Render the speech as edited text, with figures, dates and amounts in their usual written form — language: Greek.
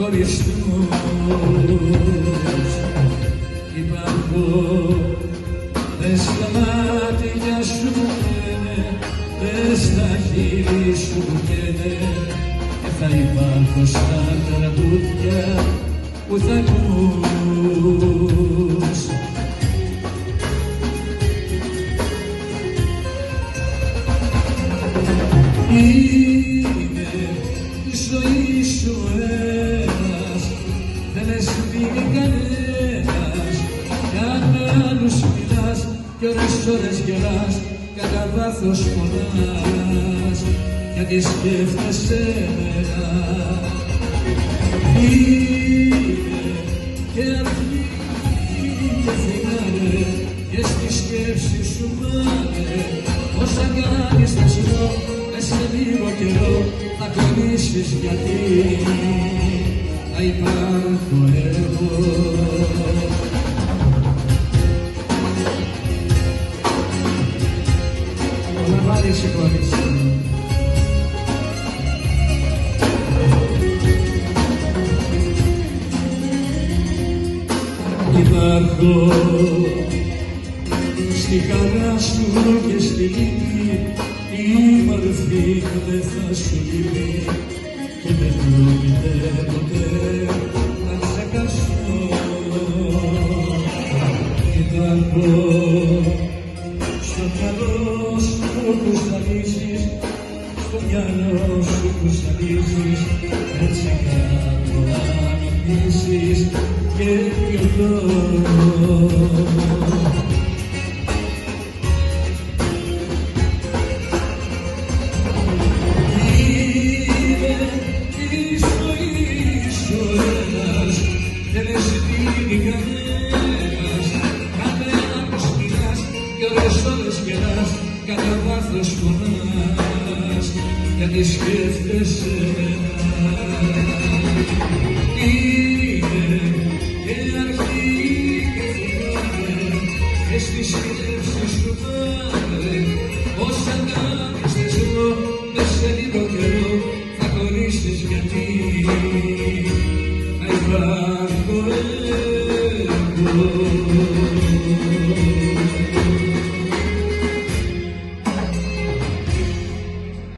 χωριστούς. Υπάρχω μες στα μάτια σου καίνε, μες στα χείλη σου καίνε, και θα υπάρχω στα τραγούδια που θα ακούς. Είναι η ζωή σου ένας, δεν αισθήνει κανένας, κι αν με άλλους μιλάς κι ώρες γελάς, κατά βάθος πονάς, γιατί σκέφτεσαι εμένα. Είναι και αρχή και φινάλε, και στη σκέψη σου μάνε, όσα κάνεις θα ζητώ, σε λίγο καιρό θα κλονίσεις, γιατί θα υπάρχω εγώ. Να βάλεις η κορίτσι. Υπάρχω στη χαρά σου και στη λύπη, η μορφή μου δεν θα σου λείπει και δεν πρόκειται ποτέ να ξεχάσω. Υπάρχω στο μυαλό σου που σταλίζεις, στο μυαλό σου που σταλίζεις, έτσι κάτω να νοπίσεις και πιωτώ. Ώρες γελάς, κατά βάθος πονάς, γιατί σκέφτεσαι εμένα. Είναι και αρχή και φινάλε, και στη σκέψη σου πάνε, όσα κάνεις θες εγώ, μες σε λίγο καιρό θα χωρίσεις, γιατί θα υπάρχω εγώ.